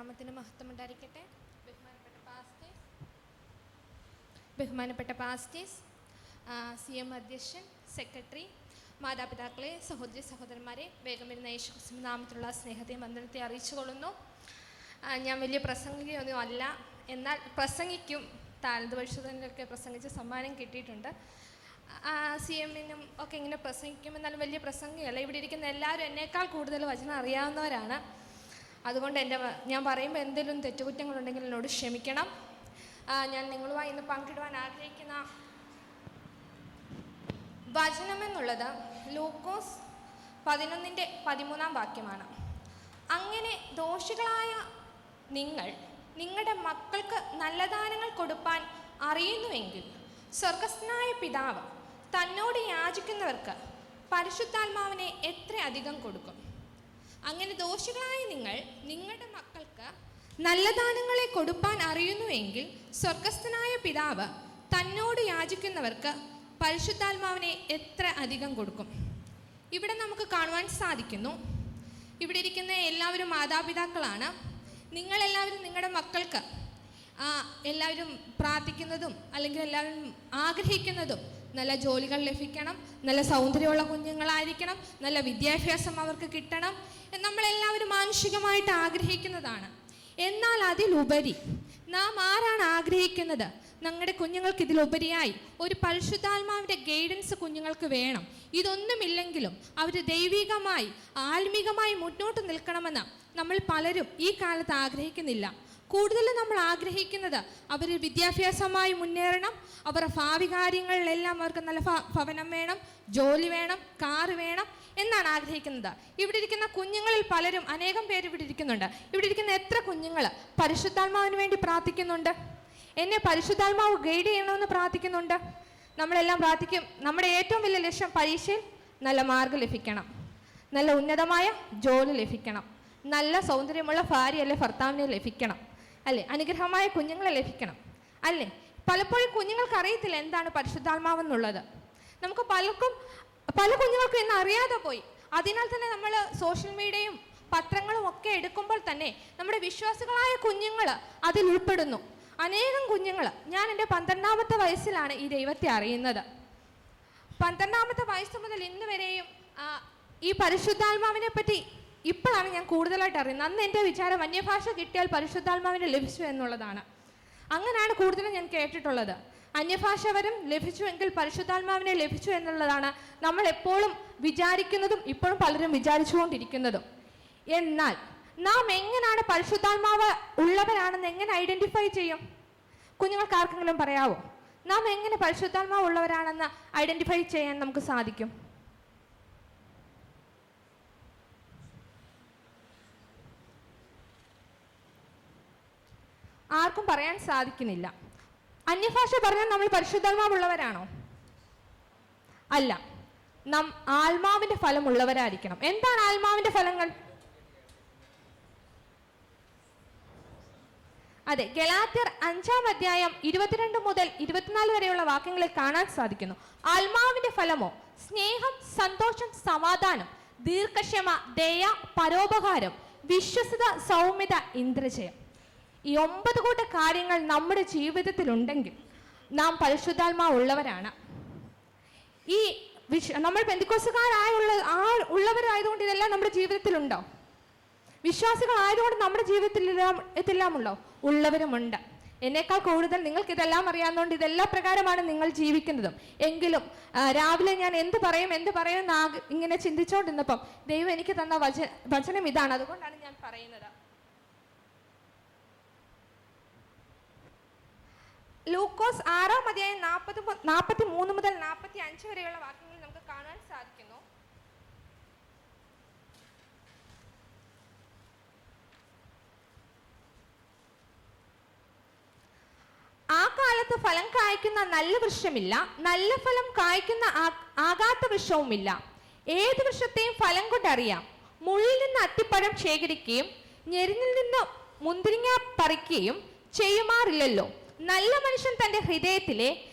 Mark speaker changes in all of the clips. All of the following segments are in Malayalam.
Speaker 1: നാമത്തിന് മഹത്വം ഉണ്ടായിരിക്കട്ടെ. ബഹുമാനപ്പെട്ട പാസ്റ്റേഴ്സ്, CM അധ്യക്ഷൻ, സെക്രട്ടറി, മാതാപിതാക്കളെ, സഹോദരി സഹോദരന്മാരെ, വേഗം വരുന്ന യേശുക്രിസ്തുവിന്റെ നാമത്തിലുള്ള സ്നേഹത്തെയും വന്ദനത്തെ അറിയിച്ചുകൊള്ളുന്നു. ഞാൻ വലിയ പ്രസംഗിയൊന്നും അല്ല, എന്നാൽ പ്രസംഗിക്കും. താലന്ത് പരിശോധനയിലൊക്കെ പ്രസംഗിച്ച് സമ്മാനം കിട്ടിയിട്ടുണ്ട്. CMനും ഒക്കെ ഇങ്ങനെ പ്രസംഗിക്കും, എന്നാലും വലിയ പ്രസംഗമല്ല. ഇവിടെ ഇരിക്കുന്ന എല്ലാവരും എന്നേക്കാൾ കൂടുതൽ വചനം അറിയാവുന്നവരാണ്. അതുകൊണ്ട് ഞാൻ പറയുമ്പോൾ എന്തെങ്കിലും തെറ്റുകുറ്റങ്ങളുണ്ടെങ്കിൽ എന്നോട് ക്ഷമിക്കണം. ഞാൻ നിങ്ങളുമായി ഇന്ന് പങ്കിടുവാൻ ആഗ്രഹിക്കുന്ന വചനമെന്നുള്ളത് ലൂക്കോസ് 11:13 അങ്ങനെ ദോഷികളായ നിങ്ങൾ നിങ്ങളുടെ മക്കൾക്ക് നല്ല ദാനങ്ങൾ കൊടുപ്പാൻ അറിയുന്നുവെങ്കിൽ സ്വർഗസ്ഥനായ പിതാവ് തന്നോട് യാചിക്കുന്നവർക്ക് പരിശുദ്ധാത്മാവിനെ എത്ര അധികം കൊടുക്കും. അങ്ങനെ ദോഷികളായ നിങ്ങൾ നിങ്ങളുടെ മക്കൾക്ക് നല്ല ദാനങ്ങളെ കൊടുപ്പാൻ അറിയുന്നുവെങ്കിൽ സ്വർഗസ്ഥനായ പിതാവ് തന്നോട് യാചിക്കുന്നവർക്ക് പരിശുദ്ധാത്മാവിനെ എത്ര അധികം കൊടുക്കും. ഇവിടെ നമുക്ക് കാണുവാൻ സാധിക്കുന്നു, ഇവിടെ ഇരിക്കുന്ന എല്ലാവരും മാതാപിതാക്കളാണ്. നിങ്ങളെല്ലാവരും നിങ്ങളുടെ മക്കൾക്ക് എല്ലാവരും പ്രാർത്ഥിക്കുന്നതും അല്ലെങ്കിൽ എല്ലാവരും ആഗ്രഹിക്കുന്നതും നല്ല ജോലികൾ ലഭിക്കണം, നല്ല സൗന്ദര്യമുള്ള കുഞ്ഞുങ്ങളായിരിക്കണം, നല്ല വിദ്യാഭ്യാസം അവർക്ക് കിട്ടണം. നമ്മളെല്ലാവരും മാനുഷികമായിട്ട് ആഗ്രഹിക്കുന്നതാണ്. എന്നാൽ അതിലുപരി നാം ആരാണ് ആഗ്രഹിക്കുന്നത്? ഞങ്ങളുടെ കുഞ്ഞുങ്ങൾക്ക് ഇതിലുപരിയായി ഒരു പരിശുദ്ധാത്മാവിൻ്റെ ഗൈഡൻസ് കുഞ്ഞുങ്ങൾക്ക് വേണം. ഇതൊന്നുമില്ലെങ്കിലും അവർ ദൈവികമായി ആത്മീകമായി മുന്നോട്ട് നിൽക്കണമെന്ന് നമ്മൾ പലരും ഈ കാലത്ത് ആഗ്രഹിക്കുന്നില്ല. കൂടുതലും നമ്മൾ ആഗ്രഹിക്കുന്നത് അവർ വിദ്യാഭ്യാസമായി മുന്നേറണം, അവരുടെ ഭാവി കാര്യങ്ങളിലെല്ലാം അവർക്ക് നല്ല ഭവനം വേണം, ജോലി വേണം, കാറ് വേണം എന്നാണ് ആഗ്രഹിക്കുന്നത്. ഇവിടെ ഇരിക്കുന്ന കുഞ്ഞുങ്ങളിൽ പലരും, അനേകം പേര് ഇവിടെ ഇരിക്കുന്നുണ്ട്. ഇവിടെ ഇരിക്കുന്ന എത്ര കുഞ്ഞുങ്ങൾ പരിശുദ്ധാത്മാവിന് വേണ്ടി പ്രാർത്ഥിക്കുന്നുണ്ട്? എന്നെ പരിശുദ്ധാത്മാവ് ഗൈഡ് ചെയ്യണമെന്ന് പ്രാർത്ഥിക്കുന്നുണ്ട്. നമ്മളെല്ലാം പ്രാർത്ഥിക്കും. നമ്മുടെ ഏറ്റവും വലിയ ലക്ഷ്യം പരീക്ഷയിൽ നല്ല മാർക്ക് ലഭിക്കണം, നല്ല ഉന്നതമായ ജോലി ലഭിക്കണം, നല്ല സൗന്ദര്യമുള്ള ഭാര്യ അല്ലെ ഭർത്താവിനെ ലഭിക്കണം, അല്ലേ? അനുഗ്രഹമായ കുഞ്ഞുങ്ങളെ ലഭിക്കണം, അല്ലേ? പലപ്പോഴും കുഞ്ഞുങ്ങൾക്ക് അറിയത്തില്ല എന്താണ് പരിശുദ്ധാത്മാവെന്നുള്ളത്. നമുക്ക് പല കുഞ്ഞുങ്ങൾക്കും ഇന്ന് അറിയാതെ പോയി. അതിനാൽ തന്നെ നമ്മൾ സോഷ്യൽ മീഡിയയും പത്രങ്ങളും ഒക്കെ എടുക്കുമ്പോൾ തന്നെ നമ്മുടെ വിശ്വാസികളായ കുഞ്ഞുങ്ങൾ അതിൽ ഉൾപ്പെടുന്നു. അനേകം കുഞ്ഞുങ്ങൾ, ഞാൻ എൻ്റെ 12ാമത്തെ വയസ്സിലാണ് ഈ ദൈവത്തെ അറിയുന്നത്. 12ാമത്തെ വയസ്സ് മുതൽ ഇന്ന് വരെയും ഈ പരിശുദ്ധാത്മാവിനെ പറ്റി ഇപ്പോഴാണ് ഞാൻ കൂടുതലായിട്ട് അറിയുന്നത്. അന്ന് എൻ്റെ വിചാരം അന്യഭാഷ കിട്ടിയാൽ പരിശുദ്ധാത്മാവിനെ ലഭിച്ചു എന്നുള്ളതാണ്. അങ്ങനെയാണ് കൂടുതലും ഞാൻ കേട്ടിട്ടുള്ളത്. അന്യഭാഷ വരും ലഭിച്ചുവെങ്കിൽ പരിശുദ്ധാത്മാവിനെ ലഭിച്ചു എന്നുള്ളതാണ് നമ്മൾ എപ്പോഴും വിചാരിക്കുന്നതും ഇപ്പോഴും പലരും വിചാരിച്ചുകൊണ്ടിരിക്കുന്നതും. എന്നാൽ നാം എങ്ങനെയാണ് പരിശുദ്ധാത്മാവ് ഉള്ളവരാണെന്ന് എങ്ങനെ ഐഡന്റിഫൈ ചെയ്യും? കുഞ്ഞുങ്ങൾക്ക് ആർക്കെങ്കിലും പറയാവോ? നാം എങ്ങനെ പരിശുദ്ധാത്മാവ് ഉള്ളവരാണെന്ന് ഐഡന്റിഫൈ ചെയ്യാൻ നമുക്ക് സാധിക്കും? ആർക്കും പറയാൻ സാധിക്കുന്നില്ല. അന്യഭാഷ പറഞ്ഞാൽ നമ്മൾ പരിശുദ്ധാത്മാവുള്ളവരാണോ? അല്ല, നാം ആത്മാവിന്റെ ഫലം ഉള്ളവരായിരിക്കണം. എന്താണ് ആത്മാവിന്റെ ഫലങ്ങൾ? അതെ, ഗലാത്യർ 5-ാം അധ്യായം 22 മുതൽ 24 വരെയുള്ള വാക്യങ്ങളിൽ കാണാൻ സാധിക്കുന്നു. ആത്മാവിന്റെ ഫലമോ സ്നേഹം, സന്തോഷം, സമാധാനം, ദീർഘക്ഷമ, ദയ, പരോപകാരം, വിശ്വസ്തത, സൗമ്യത, ഇന്ദ്രജയം. ഈ 9 കൂട്ട കാര്യങ്ങൾ നമ്മുടെ ജീവിതത്തിലുണ്ടെങ്കിൽ നാം പരിശുദ്ധാത്മാവുള്ളവരാണ്. നമ്മൾ ഉള്ളവരായതുകൊണ്ട് ഇതെല്ലാം നമ്മുടെ ജീവിതത്തിലുണ്ടോ? വിശ്വാസികളായതുകൊണ്ട് നമ്മുടെ ജീവിതത്തിൽ ഇതെല്ലാം ഉള്ളവരുമുണ്ട്. എന്നേക്കാൾ കൂടുതൽ നിങ്ങൾക്ക് ഇതെല്ലാം അറിയാവുന്നതുകൊണ്ട് ഇതെല്ലാം പ്രകാരമാണ് നിങ്ങൾ ജീവിക്കുന്നതും. എങ്കിലും രാവിലെ ഞാൻ എന്ത് പറയും ഇങ്ങനെ ചിന്തിച്ചുകൊണ്ടിരുന്നപ്പം ദൈവം എനിക്ക് തന്ന വചനം ഇതാണ്. അതുകൊണ്ടാണ് ഞാൻ പറയുന്നത്. ലൂക്കോസ് 6-ാം അധ്യായം 43 മുതൽ 45 വരെയുള്ള വാക്യങ്ങളിൽ നമുക്ക് കാണാൻ സാധിക്കുന്നു. ആ കാലത്ത് ഫലം കായ്ക്കുന്ന നല്ല വൃക്ഷമില്ല, നല്ല ഫലം കായ്ക്കുന്ന ആകാത്ത വൃക്ഷവുമില്ല. ഏത് വൃക്ഷത്തെയും ഫലം കൊണ്ടറിയാം. മുള്ളിൽ നിന്ന് അത്തിപ്പഴം ശേഖരിക്കുകയും ഞെരിഞ്ഞിൽ നിന്ന് മുന്തിരിങ്ങ പറിക്കുകയും ചെയ്യുമാറില്ലല്ലോ. നല്ല മനുഷ്യൻ തന്റെ ഹൃദയത്തിലെ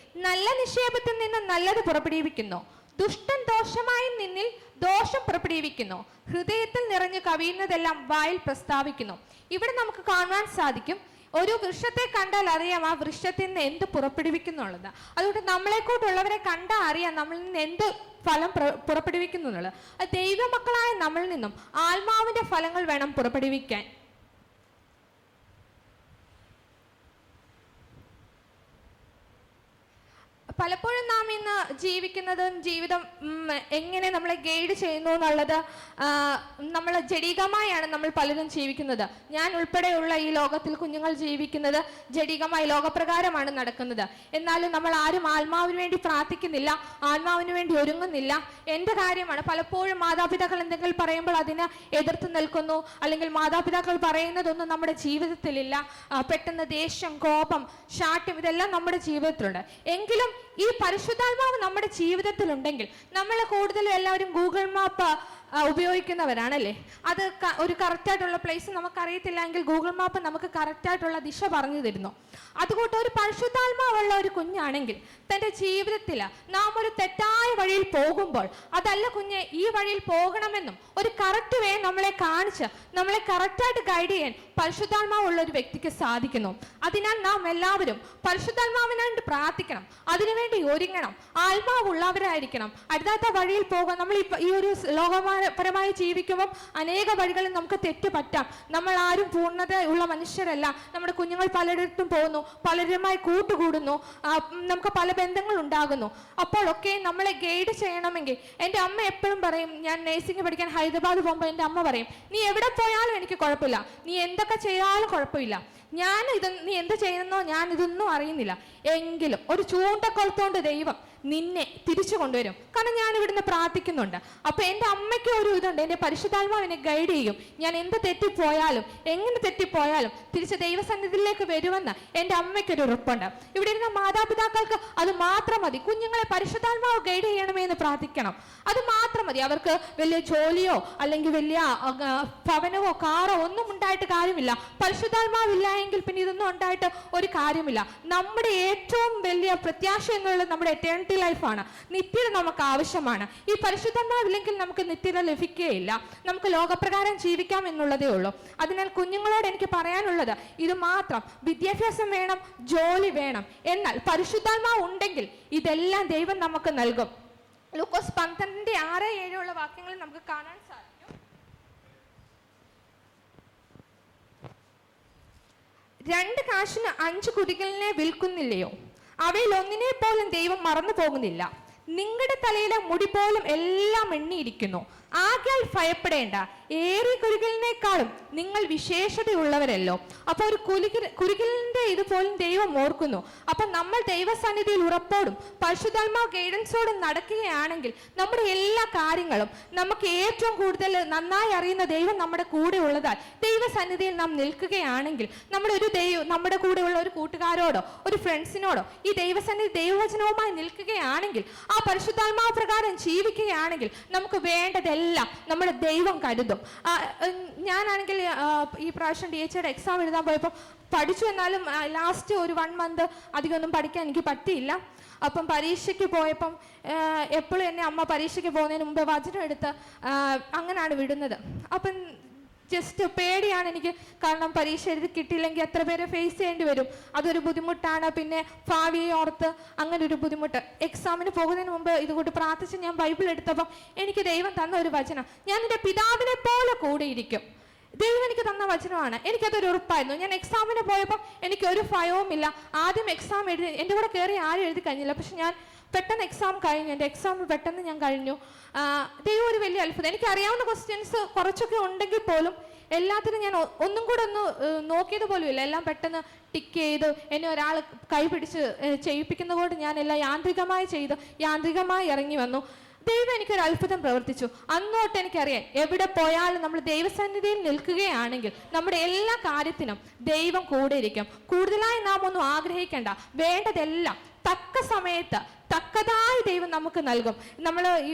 Speaker 1: നല്ല നിക്ഷേപത്തിൽ നിന്ന് നല്ലത് പുറപ്പെടുവിക്കുന്നു. ദുഷ്ടൻ ദോഷമായി നിന്നിൽ ദോഷം പുറപ്പെടുവിക്കുന്നു, ഹൃദയത്തിൽ നിറഞ്ഞു കവിയുന്നതെല്ലാം വായിൽ പ്രസ്താവിക്കുന്നു. ഇവിടെ നമുക്ക് കാണുവാൻ സാധിക്കും, ഒരു വൃക്ഷത്തെ കണ്ടാൽ അറിയാം ആ വൃക്ഷത്തിൽ നിന്ന് എന്ത് പുറപ്പെടുവിക്കുന്നുള്ളത്. അതുകൊണ്ട് നമ്മളെക്കൂട്ടുള്ളവരെ കണ്ടാൽ അറിയാം നമ്മളിൽ നിന്ന് എന്ത് ഫലം പുറപ്പെടുവിക്കുന്നു എന്നുള്ളത്. ദൈവമക്കളായ നമ്മളിൽ നിന്നും ആത്മാവിന്റെ ഫലങ്ങൾ വേണം പുറപ്പെടുവിക്കാൻ. പലപ്പോഴും നാം ഇന്ന് ജീവിതം എങ്ങനെ നമ്മളെ ഗൈഡ് ചെയ്യുന്നു എന്നുള്ളത് നമ്മൾ ജഡികമായാണ് നമ്മൾ പലരും ജീവിക്കുന്നത്. ഞാൻ ഉൾപ്പെടെയുള്ള ഈ ലോകത്തിൽ കുഞ്ഞുങ്ങൾ ജീവിക്കുന്നത് ജഡികമായി ലോകപ്രകാരമാണ് നടക്കുന്നത്. എന്നാലും നമ്മൾ ആരും ആത്മാവിന് വേണ്ടി പ്രാർത്ഥിക്കുന്നില്ല, ആത്മാവിന് വേണ്ടി ഒരുങ്ങുന്നില്ല. എൻ്റെ കാര്യമാണ്. പലപ്പോഴും മാതാപിതാക്കൾ എന്തെങ്കിലും പറയുമ്പോൾ അതിനെ എതിർത്ത് നിൽക്കുന്നു, അല്ലെങ്കിൽ മാതാപിതാക്കൾ പറയുന്നതൊന്നും നമ്മുടെ ജീവിതത്തിലില്ല. പെട്ടെന്ന് ദേഷ്യം, കോപം, ശാഠ്യം ഇതെല്ലാം നമ്മുടെ ജീവിതത്തിലുണ്ട്. എങ്കിലും ഈ പരിശുദ്ധാത്മാവ് നമ്മുടെ ജീവിതത്തിലുണ്ടെങ്കിൽ, നമ്മൾ കൂടുതലും എല്ലാവരും ഗൂഗിൾ മാപ്പ് ഉപയോഗിക്കുന്നവരാണല്ലേ. അത് ഒരു കറക്റ്റായിട്ടുള്ള പ്ലേസ് നമുക്കറിയത്തില്ല എങ്കിൽ ഗൂഗിൾ മാപ്പ് നമുക്ക് കറക്റ്റായിട്ടുള്ള ദിശ പറഞ്ഞു തരുന്നു. അതുകൊണ്ട് ഒരു പരിശുദ്ധാത്മാവുള്ള ഒരു കുഞ്ഞാണെങ്കിൽ തൻ്റെ ജീവിതത്തിൽ നാം ഒരു തെറ്റായ വഴിയിൽ പോകുമ്പോൾ, അതല്ല കുഞ്ഞെ ഈ വഴിയിൽ പോകണമെന്നും ഒരു കറക്റ്റ് വേ നമ്മളെ കാണിച്ച് നമ്മളെ കറക്റ്റായിട്ട് ഗൈഡ് ചെയ്യാൻ പരിശുദ്ധാത്മാവുള്ള ഒരു വ്യക്തിക്ക് സാധിക്കുന്നു. അതിനാൽ നാം എല്ലാവരും പരിശുദ്ധാത്മാവിനായിട്ട് പ്രാർത്ഥിക്കണം, അതിനുവേണ്ടി ഒരുങ്ങണം, ആത്മാവുള്ളവരായിരിക്കണം. അടുത്താത്ത വഴിയിൽ പോകാൻ നമ്മൾ ഈ ഒരു ലോകപരമായി ജീവിക്കുമ്പോൾ അനേക വഴികളിൽ നമുക്ക് തെറ്റ് പറ്റാം. നമ്മൾ ആരും പൂർണ്ണത ഉള്ള മനുഷ്യരല്ല. നമ്മുടെ കുഞ്ഞുങ്ങൾ പലയിടത്തും പോകുന്നു, പലരുമായി കൂട്ടുകൂടുന്നു, നമുക്ക് പല ബന്ധങ്ങൾ ഉണ്ടാകുന്നു. അപ്പോഴൊക്കെ നമ്മളെ ഗൈഡ് ചെയ്യണമെങ്കിൽ എൻ്റെ അമ്മ എപ്പോഴും പറയും, ഞാൻ നേഴ്സിംഗ് പഠിക്കാൻ ഹൈദരാബാദ് പോകുമ്പോൾ എൻ്റെ അമ്മ പറയും, നീ എവിടെ പോയാലും എനിക്ക് കുഴപ്പമില്ല, നീ എന്തൊക്കെ ചെയ്താലും കുഴപ്പമില്ല, നീ എന്ത് ചെയ്യുന്നോ ഞാൻ ഇതൊന്നും അറിയുന്നില്ല, എങ്കിലും ഒരു ചൂണ്ടക്കൊളുത്തോണ്ട് ദൈവം നിന്നെ തിരിച്ചു കൊണ്ടുവരും. കാരണം ഞാൻ ഇവിടുന്ന് പ്രാർത്ഥിക്കുന്നുണ്ട്. അപ്പൊ എൻ്റെ അമ്മയ്ക്ക് ഒരു ഇതുണ്ട്, എൻ്റെ പരിശുദ്ധാത്മാവ് എന്നെ ഗൈഡ് ചെയ്യും. ഞാൻ എന്ത് തെറ്റിപ്പോയാലും എങ്ങനെ തെറ്റിപ്പോയാലും തിരിച്ച് ദൈവസന്നിധിയിലേക്ക് വരുമെന്ന് എൻ്റെ അമ്മയ്ക്കൊരു ഉറപ്പുണ്ട്. ഇവിടെ ഇരുന്ന മാതാപിതാക്കൾക്ക് അത് മാത്രം മതി. കുഞ്ഞുങ്ങളെ പരിശുദ്ധാത്മാവ് ഗൈഡ് ചെയ്യണമേ എന്ന് പ്രാർത്ഥിക്കണം. അത് മാത്രം മതി. അവർക്ക് വലിയ ജോലിയോ അല്ലെങ്കിൽ വലിയ ഭവനമോ കാറോ ഒന്നും ഉണ്ടായിട്ട് കാര്യമില്ല. പരിശുദ്ധാത്മാവില്ല എങ്കിൽ പിന്നെ ഇതൊന്നും ഉണ്ടായിട്ട് ഒരു കാര്യമില്ല. നമ്മുടെ ഏറ്റവും വലിയ പ്രത്യാശ എന്നുള്ളത് നമ്മുടെ എറ്റേണിറ്റി ലൈഫാണ്. നിത്യത നമുക്ക് ആവശ്യമാണ്. ഈ പരിശുദ്ധാത്മാവില്ലെങ്കിൽ നമുക്ക് നിത്യത ലഭിക്കുകയില്ല. നമുക്ക് ലോകപ്രകാരം ജീവിക്കാം എന്നുള്ളതേ ഉള്ളൂ. അതിനാൽ കുഞ്ഞുങ്ങളോട് എനിക്ക് പറയാനുള്ളത് ഇത് മാത്രം. വിദ്യാഭ്യാസം വേണം, ജോലി വേണം, എന്നാൽ പരിശുദ്ധാത്മാവ് ഉണ്ടെങ്കിൽ ഇതെല്ലാം ദൈവം നമുക്ക് നൽകും. ലൂക്കോസ് 12:6-7 വാക്യങ്ങളിൽ നമുക്ക് കാണാൻ സാധിക്കും. 2 കാശിന് 5 കുതികളിനെ വിൽക്കുന്നില്ലയോ? അവയിൽ ഒന്നിനെ പോലും ദൈവം മറന്നു പോകുന്നില്ല. നിങ്ങളുടെ തലയിലെ മുടി പോലും എല്ലാം എണ്ണിയിരിക്കുന്നു. ആകയാൽ ഭയപ്പെടേണ്ട, ഏറിയ കുരുകലിനേക്കാളും നിങ്ങൾ വിശേഷതയുള്ളവരല്ലോ. അപ്പൊ ഒരു കുരുകലിന്റെ ഇതുപോലും ദൈവം ഓർക്കുന്നു. അപ്പൊ നമ്മൾ ദൈവസന്നിധിയിൽ ഉറപ്പോടും പരിശുദ്ധാത്മാവ് ഗൈഡൻസോടും നടക്കുകയാണെങ്കിൽ നമ്മുടെ എല്ലാ കാര്യങ്ങളും നമുക്ക് ഏറ്റവും കൂടുതൽ നന്നായി അറിയുന്ന ദൈവം നമ്മുടെ കൂടെ ഉള്ളതാൽ ദൈവസന്നിധിയിൽ നാം നിൽക്കുകയാണെങ്കിൽ നമ്മുടെ കൂടെയുള്ള ഒരു കൂട്ടുകാരോടോ ഒരു ഫ്രണ്ട്സിനോടോ ഈ ദൈവസന്നിധി ദൈവവചനവുമായി നിൽക്കുകയാണെങ്കിൽ, ആ പരിശുദ്ധാത്മാവ് പ്രകാരം ജീവിക്കുകയാണെങ്കിൽ നമുക്ക് വേണ്ടതെല്ലാം നമ്മുടെ ദൈവം കരുതും. ഞാനാണെങ്കിൽ ഈ പ്രാവശ്യം DHED എക്സാം എഴുതാൻ പോയപ്പോൾ പഠിച്ചു, എന്നാലും ലാസ്റ്റ് ഒരു 1 month അധികമൊന്നും പഠിക്കാൻ എനിക്ക് പറ്റിയില്ല. അപ്പം പരീക്ഷയ്ക്ക് പോയപ്പം എപ്പോഴും എന്നെ അമ്മ പരീക്ഷയ്ക്ക് പോകുന്നതിന് മുമ്പ് വചനം എടുത്ത് അങ്ങനെയാണ് വിടുന്നത്. അപ്പം ജസ്റ്റ് പേടിയാണ് എനിക്ക്. കാരണം പരീക്ഷ എഴുതി കിട്ടിയില്ലെങ്കിൽ എത്ര പേരെ ഫേസ് ചെയ്യേണ്ടി വരും, അതൊരു ബുദ്ധിമുട്ടാണ്. പിന്നെ ഭാവിയെ ഓർത്ത് അങ്ങനെ ഒരു ബുദ്ധിമുട്ട്. എക്സാമിന് പോകുന്നതിന് മുമ്പ് ഇതുകൊണ്ട് പ്രാർത്ഥിച്ച് ഞാൻ ബൈബിൾ എടുത്തപ്പം എനിക്ക് ദൈവം തന്ന ഒരു വചനം, ഞാൻ എൻ്റെ പിതാവിനെ പോലെ കൂടെയിരിക്കും. ദൈവം എനിക്ക് തന്ന വചനമാണ്. എനിക്കതൊരു ഉറപ്പായിരുന്നു. ഞാൻ എക്സാമിന് പോയപ്പോൾ എനിക്ക് ഒരു ഭയവുമില്ല. ആദ്യം എക്സാം എഴുതി എൻ്റെ കൂടെ കയറി ആരും എഴുതി കഴിഞ്ഞില്ല. പക്ഷെ ഞാൻ പെട്ടെന്ന് എക്സാം കഴിഞ്ഞു. എൻ്റെ എക്സാം പെട്ടെന്ന് ഞാൻ കഴിഞ്ഞു. ദൈവം ഒരു വലിയ അത്ഭുതം. എനിക്കറിയാവുന്ന ക്വസ്റ്റ്യൻസ് കുറച്ചൊക്കെ ഉണ്ടെങ്കിൽ പോലും എല്ലാത്തിനും ഞാൻ ഒന്നും കൂടെ ഒന്ന് നോക്കിയത് പോലും ഇല്ല. എല്ലാം പെട്ടെന്ന് ടിക്ക് ചെയ്ത് എന്നെ ഒരാൾ കൈ പിടിച്ച് ചെയ്യിപ്പിക്കുന്നത് കൊണ്ട് ഞാൻ എല്ലാം യാന്ത്രികമായി ഇറങ്ങി വന്നു. ദൈവം എനിക്കൊരു അത്ഭുതം പ്രവർത്തിച്ചു. അന്നോട്ട് എനിക്കറിയാം, എവിടെ പോയാലും നമ്മൾ ദൈവസന്നിധിയിൽ നിൽക്കുകയാണെങ്കിൽ നമ്മുടെ എല്ലാ കാര്യത്തിനും ദൈവം കൂടെ ഇരിക്കും. കൂടുതലായി നാം ഒന്നും ആഗ്രഹിക്കേണ്ട, വേണ്ടതെല്ലാം തക്ക സമയത്ത് തക്കതായി ദൈവം നമുക്ക് നൽകും. നമ്മൾ ഈ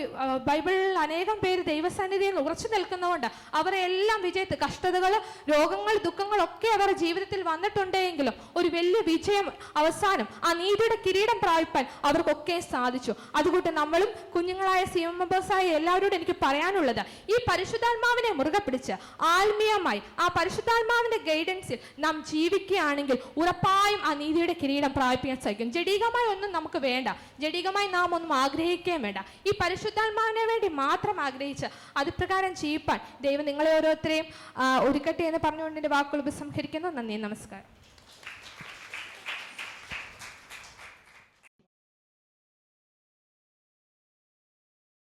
Speaker 1: ബൈബിളിൽ അനേകം പേര് ദൈവസന്നിധിയിൽ ഉറച്ചു നിൽക്കുന്നതുകൊണ്ട് അവരെല്ലാം വിജയത്തിൽ, കഷ്ടതകൾ, രോഗങ്ങൾ, ദുഃഖങ്ങളൊക്കെ അവരുടെ ജീവിതത്തിൽ വന്നിട്ടുണ്ടെങ്കിലും ഒരു വലിയ വിജയം അവസാനം ആ നീതിയുടെ കിരീടം പ്രാപിപ്പാൻ അവർക്കൊക്കെ സാധിച്ചു. അതുകൊണ്ട് നമ്മളും കുഞ്ഞുങ്ങളായ CM മെമ്പേഴ്സായ എല്ലാവരോടും എനിക്ക് പറയാനുള്ളത്, ഈ പരിശുദ്ധാത്മാവിനെ മുറുകെ പിടിച്ച് ആത്മീയമായി ആ പരിശുദ്ധാത്മാവിന്റെ ഗൈഡൻസിൽ നാം ജീവിക്കുകയാണെങ്കിൽ ഉറപ്പായും ആ നീതിയുടെ കിരീടം പ്രാപിക്കാൻ സാധിക്കും. ജഡികമായി ഒന്നും നമുക്ക് വേണ്ട, ജഡികമായി നാം ഒന്നും ആഗ്രഹിക്കുകയും വേണ്ട. ഈ പരിശുദ്ധാത്മാവിനെ വേണ്ടി മാത്രം ആഗ്രഹിച്ച് അതുപ്രകാരം ജീവിപ്പാൻ ദൈവം നിങ്ങളെ ഓരോരുത്തരെയും ഒരുക്കട്ടെ എന്ന് പറഞ്ഞുകൊണ്ട് എൻ്റെ വാക്കുകൾ ഉപസംഹരിക്കുന്നു. നന്ദി, നമസ്കാരം.